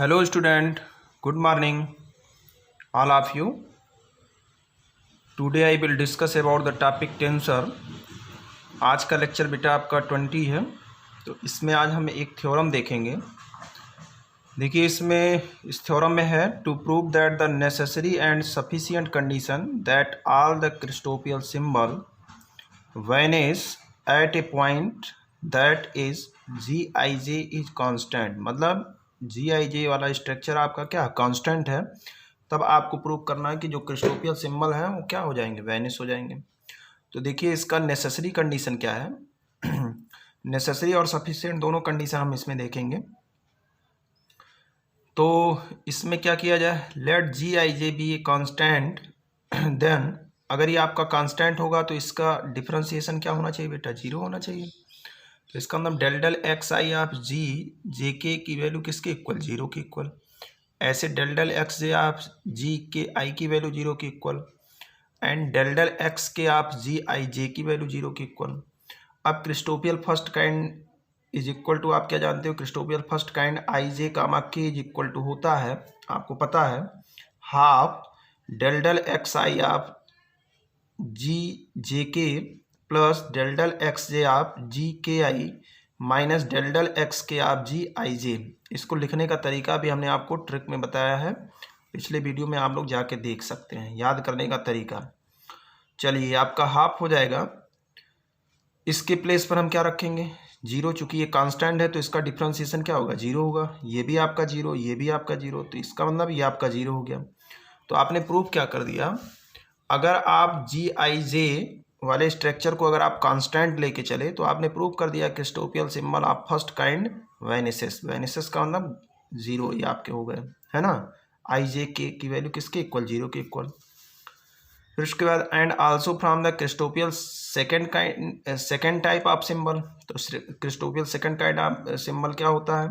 Hello student, good morning all of you. Today I will discuss about the topic tensor. आज का lecture बेटा आपका 20 है। तो इसमें आज हम एक थ्योरम देखेंगे। देखिए इसमें इस थ्योरम में है to prove that the necessary and sufficient condition that all the Christoffel symbol vanish at a point that is Gij is constant. मतलब Gij वाला स्ट्रक्चर आपका क्या कांस्टेंट है, तब आपको प्रूव करना है कि जो क्रिस्टोपियल सिंबल हैं वो क्या हो जाएंगे, वैनिश हो जाएंगे। तो देखिए इसका नेसेसरी कंडीशन क्या है। नेसेसरी और सफिशिएंट दोनों कंडीशन हम इसमें देखेंगे। तो इसमें क्या किया जाए, let Gij be a constant, then अगर ये आपका कांस्टेंट होगा तो इसका डिफरेंशिएशन क्या होना चाहिए बेटा, जीरो होना चाहिए। तो इसका मतलब del del X I of J K की वैल्यू किसके इक्वल, जीरो के इक्वल। ऐसे del del X J of G K I की वैल्यू जीरो के equal, and del del X K of G I J की value zero के equal. अब Christoffel first kind is equal to, आप क्या जानते हो, क्रिस्टोपियल first kind I J comma के इज इक्वल टू होता है, आपको पता है, half del del X I of G J K plus del del X J of G K I minus del del X K of G I J. इसको लिखने का तरीका भी हमने आपको ट्रिक में बताया है, पिछले वीडियो में आप लोग जाके देख सकते हैं, याद करने का तरीका। चलिए आपका हाफ हो जाएगा, इसके प्लेस पर हम क्या रखेंगे, जीरो। चूंकि ये कांस्टेंट है तो इसका डिफरेंशिएशन क्या होगा, जीरो होगा। ये भी आपका जीरो, ये भी आपका जीरो, तो इसका मतलब ये आपका जीरो हो गया। तो आपने प्रूफ क्या कर दिया, अगर आप Gij वाले स्ट्रक्चर को अगर आप कांस्टेंट लेके चले तो आपने प्रूव कर दिया क्रिस्टोपियल सिंबल ऑफ फर्स्ट काइंड वैनिसेस। वैनिसेस का मतलब जीरो, ये आपके हो गए, है ना। Ij के की वैल्यू किसके इक्वल, जीरो के इक्वल। फिर उसके बाद and also from the Christoffel second type of symbol. तो Christoffel second kind of symbol क्या होता है,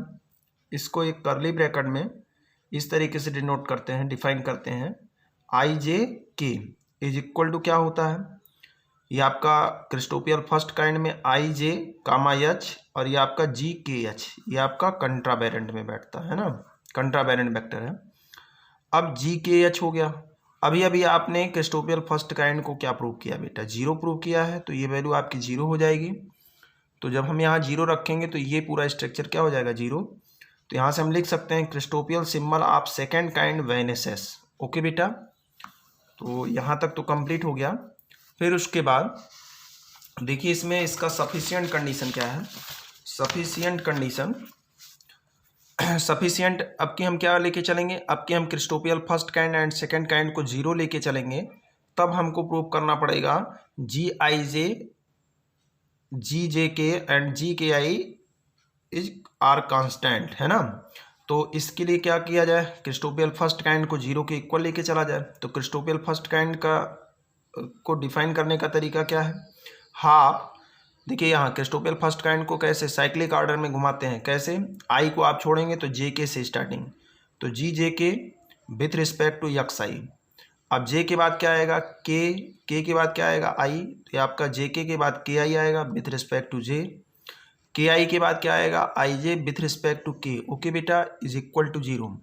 इसको एक कर्ली ब्रैकेट में इस तरीके से डिनोट करते हैं, डिफाइन करते हैं, Ij के इज इक्वल टू क्या होता है, ये आपका क्रिस्टोपियल फर्स्ट काइंड में Ij कामा एच, और ये आपका जी के एच, ये आपका कंट्रावेरेंट में बैठता है ना, कंट्रावेरेंट वेक्टर है। अब जी के एच हो गया। अभी अभी आपने क्रिस्टोपियल फर्स्ट काइंड को क्या प्रूव किया बेटा, जीरो प्रूव किया है, तो ये वैल्यू आपकी जीरो हो जाएगी। तो जब हम यहाँ जीरो रखेंगे तो ये पूरा स्ट्रक्चर क्या हो जाएगा, जीरो। तो यहाँ से हम लिख सकते हैं Christoffel symbol of second kind vanishes. Okay बेटा, तो यहाँ तक तो कंप्लीट हो गया। फिर उसके बाद देखिए इसमें इसका सफिशिएंट कंडीशन क्या है। सफिशिएंट कंडीशन, सफिशिएंट अब की हम क्या लेके चलेंगे, अब की हम Christoffel first kind and second kind को जीरो लेके चलेंगे, तब हमको प्रूव करना पड़ेगा Gij जी जे के and G K I is are constant, है ना। तो इसके लिए क्या किया जाए, क्रिस्टोपियल फर्स्ट काइंड को जीरो के इक्वल लेके चला जाए। तो क्रिस्टोपियल फर्स्ट काइंड को डिफाइन करने का तरीका क्या है, हाफ। देखिए यहाँ क्रिस्टोपियल फर्स्ट काइंड को कैसे साइक्लिक ऑर्डर में घुमाते हैं, कैसे, आई को आप छोड़ेंगे तो जे के से स्टार्टिंग, तो जी जे के विथ रिस्पेक्ट टू एक्स आई। अब जे के बाद क्या आएगा, के के बाद क्या आएगा, आई, तो ये आपका जे के बाद के आई आएगा विथ रिस्पेक्ट टू जे। के आई के बाद क्या आएगा, आई जे विथ रिस्पेक्ट टू के। ओके बेटा, इज इक्वल टू जीरो।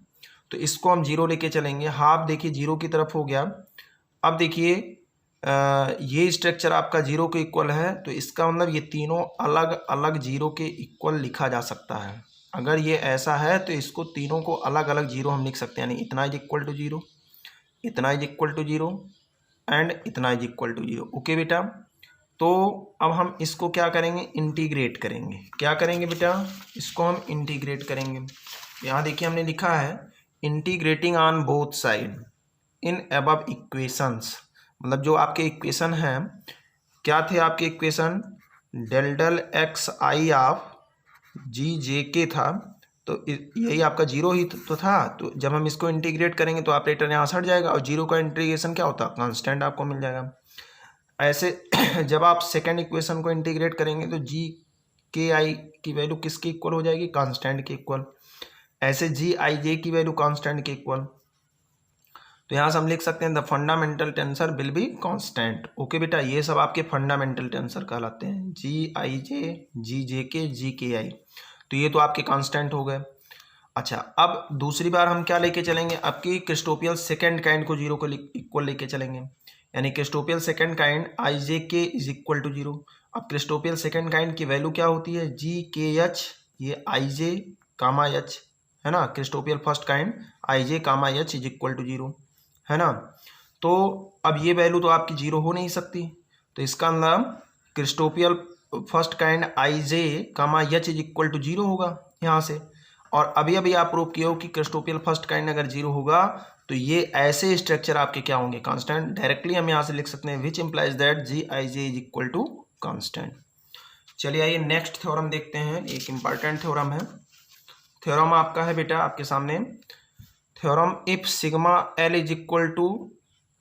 तो इसको हम जीरो लेके चलेंगे, हाफ देखिए जीरो की तरफ हो गया। अब देखिए ये स्ट्रक्चर आपका जीरो के इक्वल है, तो इसका मतलब ये तीनों अलग अलग जीरो के इक्वल लिखा जा सकता है। अगर ये ऐसा है तो इसको तीनों को अलग अलग जीरो हम लिख सकते हैं, यानी इतना इज इक्वल टू जीरो, इतना is equal to zero and इतना is equal to zero. Okay बेटा, तो अब हम इसको क्या करेंगे, इंटीग्रेट करेंगे। क्या करेंगे बेटा, इसको हम इंटीग्रेट करेंगे। यहाँ देखिए हमने लिखा है integrating on both side in above equations. मतलब जो आपके इक्वेशन हैं, क्या थे आपके equation, del del X I of G J K था, तो यही आपका जीरो ही तो था। तो जब हम इसको इंटीग्रेट करेंगे तो ऑपरेटर यहाँ से हट जाएगा, और जीरो का इंटीग्रेशन क्या होता है, कांस्टेंट आपको मिल जाएगा। ऐसे जब आप सेकेंड इक्वेशन को इंटीग्रेट करेंगे तो जी के आई की वैल्यू किसके इक्वल हो जाएगी, कांस्टेंट के इक्वल। ऐसे जी आई जे की वैल्यू कांस्टेंट के इक्वल। तो यहाँ से हम लिख सकते हैं the fundamental tensor will be constant. Okay बेटा, ये सब आपके फंडामेंटल टेंसर कहलाते हैं, जी आई जे, जी जे के, जी के आई। तो ये तो आपके कांस्टेंट हो गए। अच्छा, अब दूसरी बार हम क्या लेके चलेंगे, अब की क्रिस्टोपियल सेकेंड काइंड को जीरो को इक्वल लेके चलेंगे, यानी क्रिस्टोपियल second kind I J K is equal to zero. अब क्रिस्टोपियल सेकेंड काइंड की वैल्यू क्या होती है, जी के एच, ये आई जे कामा एच है ना। Christoffel first kind I J comma H is equal to zero है ना। तो अब ये वैल्यू तो आपकी जीरो हो नहीं सकती, तो इसका नाम Christoffel first kind I J comma H is equal to zero होगा यहाँ से। और अभी अभी आप प्रूव किए हो कि क्रिस्टोपियल फर्स्ट काइंड अगर जीरो होगा तो ये ऐसे स्ट्रक्चर आपके क्या होंगे, कांस्टेंट। डायरेक्टली हम यहाँ से लिख सकते हैं which implies that G I J is equal to constant. चलिए आइए नेक्स्ट थ्योरम देखते हैं, एक इंपॉर्टेंट थ्योरम है। थ्योरम आपका है बेटा आपके सामने, theorem if sigma L is equal to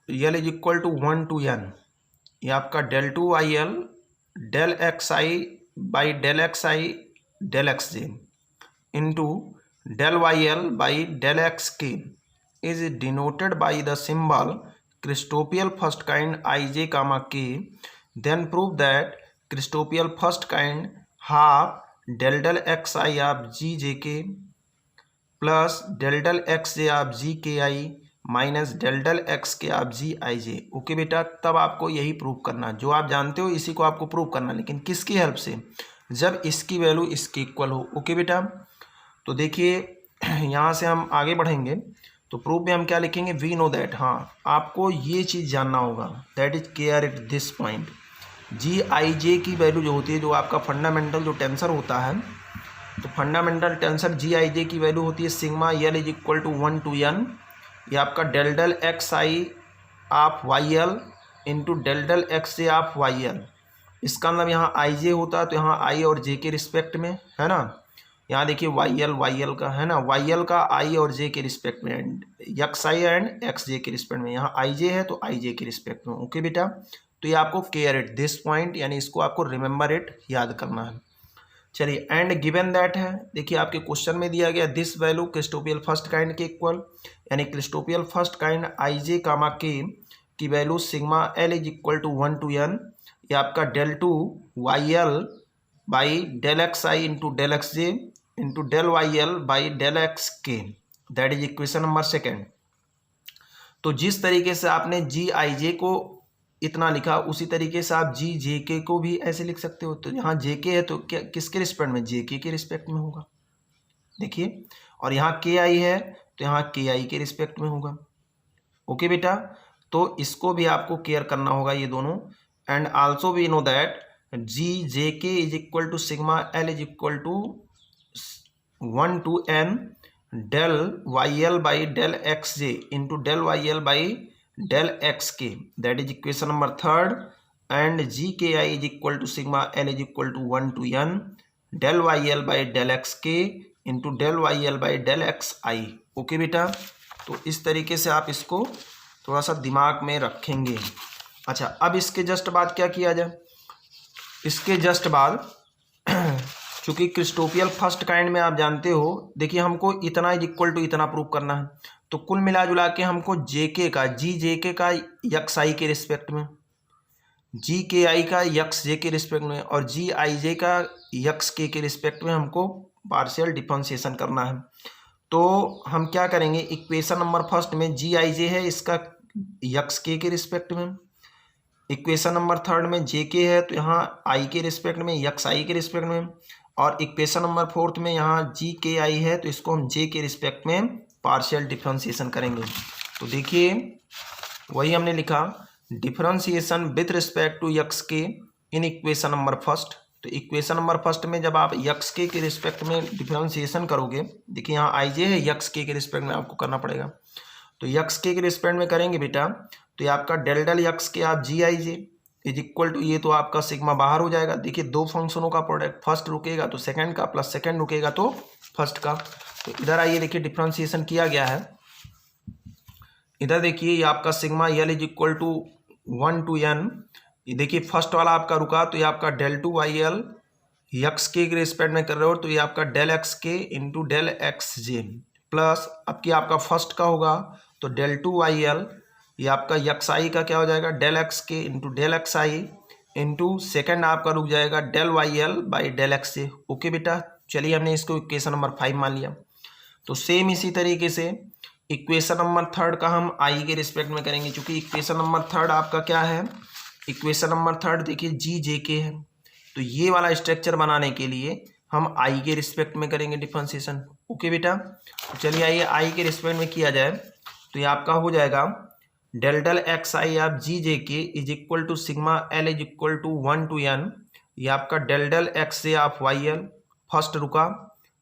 1 to n, ये आपका del 2 I L del X I by del X I del X J into del Y L by del X K is denoted by the symbol Christoffel first kind I J comma K, then prove that Christoffel first kind half del del X I of G J K plus del del X J of G K I minus del del X K आप जी I J. Okay बेटा, तब आपको यही prove करना, जो आप जानते हो इसी को आपको प्रूव करना, लेकिन किसकी हेल्प से, जब इसकी वैल्यू इसके इक्वल हो। ओके बेटा, तो देखिए यहाँ से हम आगे बढ़ेंगे तो प्रूफ में हम क्या लिखेंगे, वी नो दैट, हाँ आपको ये चीज़ जानना होगा, that is care at this point, G I J की वैल्यू जो होती है, जो आपका फंडामेंटल जो टेंसर होता है, तो fundamental tensor ji I J की वैल्यू होती है sigma L is equal to 1 to n, ये आपका del del X I of Y L into del del X J of Y L. इसका मतलब यहाँ आई जे होता है तो यहाँ आई और जे के रिस्पेक्ट में है ना, यहाँ देखिए वाई एल का है ना, वाई एल का आई और जे के रिस्पेक्ट में, एक्स आई एंड एक्स जे के रिस्पेक्ट में, यहाँ आई जे है तो आई जे के रिस्पेक्ट में। ओके बेटा, तो ये आपको केयर इट दिस पॉइंट, यानी इसको आपको रिमेंबर इट याद करना है। चलिए, एंड गिवन दैट है, देखिए आपके क्वेश्चन में दिया गया this value Christoffel first kind के इक्वल, यानी Christoffel first kind I J comma K की value sigma L is equal to 1 to n, ये आपका del 2 Y L by del X I into del X J into del Y L by del X K, that is equation number second. तो जिस तरीके से आपने जी I जे को इतना लिखा, उसी तरीके से आप जी जे के को भी ऐसे लिख सकते हो। तो यहाँ जे के है तो क्या किसके रिस्पेक्ट में, जे के रिस्पेक्ट में होगा, देखिए, और यहाँ के आई है तो यहाँ के आई के रिस्पेक्ट में होगा। ओके बेटा, तो इसको भी आपको केयर करना होगा ये दोनों। And also we know that G J K is equal to sigma L is equal to 1 to n del Y L by del X J into del Y L by del X K, that is equation number third. And G K I is equal to sigma L is equal to 1 to n del Y L by del X के into del Y L by del X I. Okay बेटा, तो इस तरीके से आप इसको थोड़ा सा दिमाग में रखेंगे। अच्छा, अब इसके जस्ट बाद क्या किया जाए, इसके जस्ट बाद चूंकि क्रिस्टोपियल फर्स्ट काइंड में आप जानते हो, देखिए हमको इतना इज इक्वल टू इतना प्रूव करना है, तो कुल मिला जुला के हमको जेके का, जी जेके का यक्स आई के रिस्पेक्ट में, जी के आई का यक्स जे के रिस्पेक्ट में, और जी आई जे का यक्स के रिस्पेक्ट में हमको पार्शियल डिफरेंशिएशन करना है। तो हम क्या करेंगे, इक्वेशन नंबर फर्स्ट में जी आई जे है, इसका यक्स के रिस्पेक्ट में, इक्वेशन नंबर थर्ड में जे के है तो यहाँ आई के रिस्पेक्ट में, यक्स आई के रिस्पेक्ट में, और इक्वेशन नंबर फोर्थ में यहाँ जी के आई है तो इसको हम जे के रिस्पेक्ट में पार्शियल डिफरेंशिएशन करेंगे। तो देखिए वही हमने लिखा, differentiation with respect to X के इन इक्वेशन नंबर फर्स्ट। तो इक्वेशन नंबर फर्स्ट में जब आप यक्स के रिस्पेक्ट में डिफरेंशिएशन करोगे, देखिए यहाँ आई जे है, यक्स के रिस्पेक्ट में आपको करना पड़ेगा, तो यक्स के रिस्पेक्ट में करेंगे बेटा, तो ये आपका डेल डेल यक्स के आप जी I J is equal to, ये तो आपका सिग्मा बाहर हो जाएगा। देखिए दो फंक्शनों का प्रोडक्ट, फर्स्ट रुकेगा तो सेकंड का, प्लस सेकंड रुकेगा तो फर्स्ट का। तो इधर आइए, देखिए डिफरेंशिएशन किया गया है, इधर देखिए ये आपका sigma L is equal to 1 to n, ये देखिए फर्स्ट वाला आपका रुका तो ये आपका del 2 वाई एल यक्स के रिस्पेक्ट में कर रहे हो तो ये आपका del एक्स के इंटू del एक्स जे, प्लस अब की आपका फर्स्ट का होगा तो del 2 वाई एल, ये आपका यक्स आई का क्या हो जाएगा, del एक्स के into del X I into second आपका रुक जाएगा del Y L by del X J. Okay बेटा, चलिए हमने इसको इक्वेशन नंबर 5 मान लिया। तो सेम इसी तरीके से इक्वेशन नंबर थर्ड का हम आई के रिस्पेक्ट में करेंगे, क्योंकि इक्वेशन नंबर थर्ड आपका क्या है, इक्वेशन नंबर थर्ड देखिए जी जे के है। तो ये वाला स्ट्रक्चर बनाने के लिए हम आई के रिस्पेक्ट में करेंगे डिफरेंशिएशन। ओके बेटा, तो चलिए आइए आई के रिस्पेक्ट में किया जाए। तो ये आपका हो जाएगा del del X I of G J K is equal to sigma L is equal to 1 to n। ये आपका del del X J of Y L first रुका,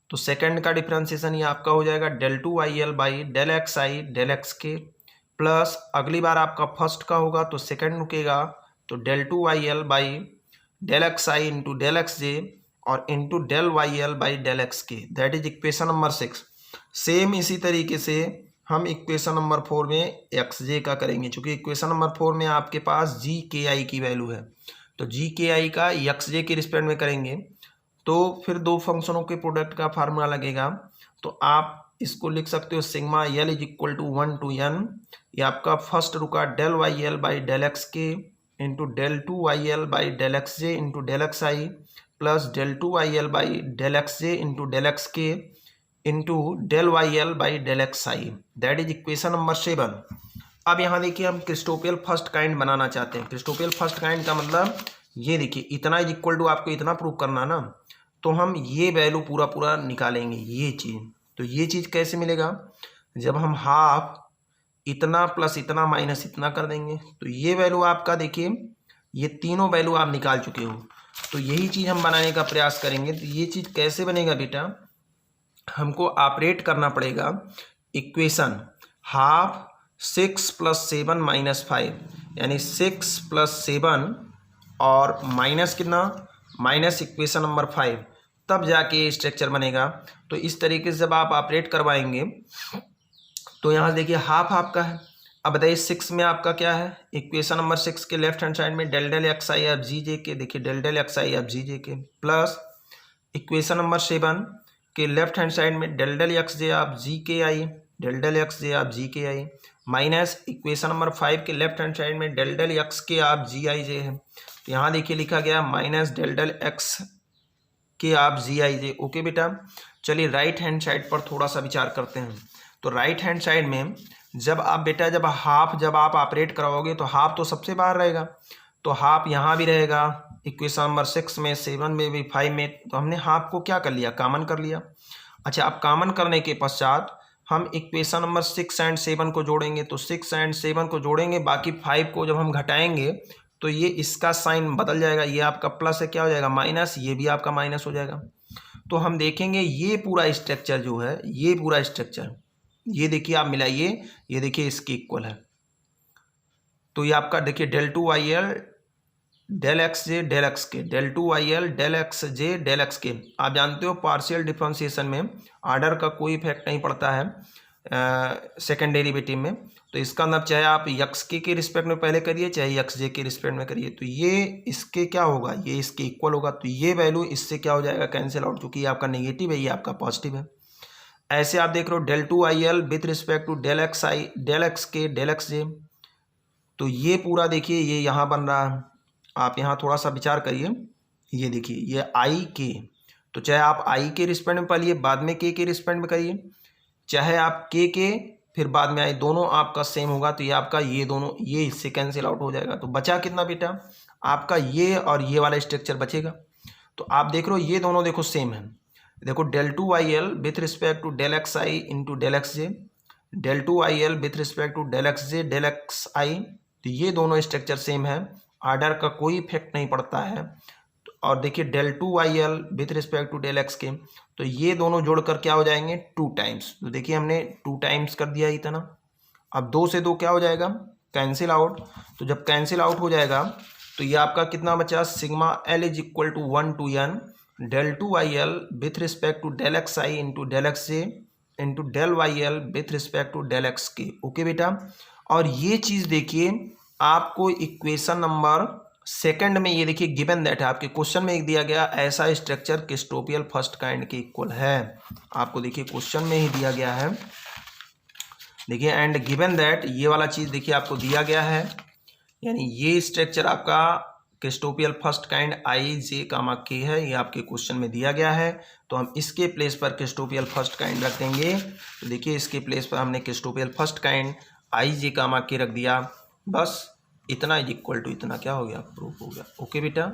तो सेकंड का डिफरेंशिएशन ये आपका हो जाएगा del two Y L by del X I del X K, plus अगली बार आपका फर्स्ट का होगा तो सेकंड रुकेगा, तो del two Y L by del X I into del X J और into del Y L by del X K, that is equation number 6। Same इसी तरीके से हम इक्वेशन नंबर 4 में एक्स जे का करेंगे, क्योंकि इक्वेशन नंबर 4 में आपके पास जी के आई की वैल्यू है, तो जी के आई का एक्स जे के रिस्पेक्ट में करेंगे तो फिर दो फंक्शनों के प्रोडक्ट का फार्मूला लगेगा। तो आप इसको लिख सकते हो sigma L is equal to 1 to n। ये आपका फर्स्ट रुका del Y L by del X के into del two Y L by del X J into del X I plus del two Y L by del X J into del X के into del Y L by del X I, that is equation number 7। अब यहाँ देखिए हम Christoffel first kind बनाना चाहते हैं। क्रिस्टोपियल first kind का मतलब ये देखिए इतना इज इक्वल टू आपको इतना प्रूव करना ना, तो हम ये वैल्यू पूरा पूरा निकालेंगे ये चीज़। तो ये चीज़ कैसे मिलेगा, जब हम हाफ इतना प्लस इतना माइनस इतना कर देंगे, तो ये वैल्यू आपका देखिए ये तीनों वैल्यू आप निकाल चुके हो। तो यही चीज़ हम बनाने का प्रयास करेंगे। तो ये चीज़ कैसे बनेगा बेटा, हमको ऑपरेट करना पड़ेगा इक्वेशन हाफ 6 + 7 - 5, यानी 6 + 7 और माइनस कितना, माइनस इक्वेशन नंबर 5, तब जाके स्ट्रक्चर बनेगा। तो इस तरीके से जब आप ऑपरेट करवाएंगे तो यहाँ देखिए हाफ आपका है। अब बताइए 6 में आपका क्या है, इक्वेशन नंबर 6 के लेफ्ट हैंड साइड में del del X I of G J K, देखिए del del X I of G J K, plus equation number 7 के लेफ्ट हैंड साइड में del del X J of G K I, del del X J of G K I, minus equation number 5 के left hand side में del del X K of G I J है। तो यहाँ देखिए लिखा गया minus del del X K of G I J. Okay बेटा, चलिए राइट हैंड साइड पर थोड़ा सा विचार करते हैं। तो राइट हैंड साइड में जब आप बेटा जब आप ऑपरेट कराओगे तो हाफ तो सबसे बाहर रहेगा, तो हाफ यहाँ भी रहेगा इक्वेशन नंबर 6 में, 7 में भी, 5 में। तो हमने हाफ को क्या कर लिया, कॉमन कर लिया। अच्छा, अब कॉमन करने के पश्चात हम इक्वेशन नंबर 6 और 7 को जोड़ेंगे, तो 6 और 7 को जोड़ेंगे, बाकी 5 को जब हम घटाएंगे तो ये इसका साइन बदल जाएगा, ये आपका प्लस है क्या हो जाएगा माइनस, ये भी आपका माइनस हो जाएगा। तो हम देखेंगे ये पूरा स्ट्रक्चर जो है, ये पूरा स्ट्रक्चर ये देखिए आप मिलाइए, ये देखिए इसके इक्वल है। तो ये आपका देखिए del two Y L del X J del X K, del two Y L del X J del X K. आप जानते हो पार्शियल डिफरेंशिएशन में आर्डर का कोई इफेक्ट नहीं पड़ता है सेकेंड डेरिवेटिव में। तो इसका मतलब चाहे आप यक्स के रिस्पेक्ट में पहले करिए चाहे यक्स जे के रिस्पेक्ट में करिए, तो ये इसके क्या होगा, ये इसके इक्वल होगा। तो ये वैल्यू इससे क्या हो जाएगा, कैंसिल आउट, क्योंकि ये आपका नेगेटिव है, ये आपका पॉजिटिव है। ऐसे आप देख रहे हो del two I L with respect to del X I del X K del X J. तो ये पूरा देखिए ये यहाँ बन रहा है, आप यहाँ थोड़ा सा विचार करिए, ये देखिए ये आई के, तो चाहे आप आई के रिस्पेक्ट में पढ़िए बाद में के रिस्पेक्ट में करिए, चाहे आप के फिर बाद में आए, दोनों आपका सेम होगा। तो ये आपका ये दोनों ये इससे कैंसिल आउट हो जाएगा। तो बचा कितना बेटा, आपका ये और ये वाला स्ट्रक्चर बचेगा। तो आप देख रहे हो ये दोनों देखो सेम है, देखो del two Y L with respect to del X I into del X J, del two Y L with respect to del X J del X I. तो ये दोनों स्ट्रक्चर सेम है, आर्डर का कोई effect नहीं पड़ता है। और देखिए del two Y L with respect to del X K, तो ये दोनों जोड़कर क्या हो जाएंगे 2 टाइम्स। तो देखिए हमने 2 टाइम्स कर दिया इतना। अब 2 से 2 क्या हो जाएगा, कैंसिल आउट। तो जब कैंसिल आउट हो जाएगा तो ये आपका कितना बचा, sigma L is equal to 1 to n del two Y L with respect to del X I into del X J into del Y L with respect to del X K. Okay बेटा, और ये चीज़ देखिए आपको equation number 2 में ये देखिए given that है, आपके क्वेश्चन में एक दिया गया ऐसा स्ट्रक्चर क्रिस्टोपियल फर्स्ट काइंड के इक्वल है, आपको देखिए क्वेश्चन में ही दिया गया है। देखिए एंड गिवन दैट ये वाला चीज़ देखिए आपको दिया गया है, यानी ये स्ट्रक्चर आपका क्रिस्टोपियल first kind I J comma के है, ये आपके क्वेश्चन में दिया गया है। तो हम इसके प्लेस पर क्रिस्टोपियल फर्स्ट काइंड रख देंगे। तो देखिए इसके प्लेस पर हमने क्रिस्टोपियल first kind I J comma के रख दिया। बस इतना इज इक्वल टू इतना क्या हो गया, प्रूफ हो गया। ओके बेटा।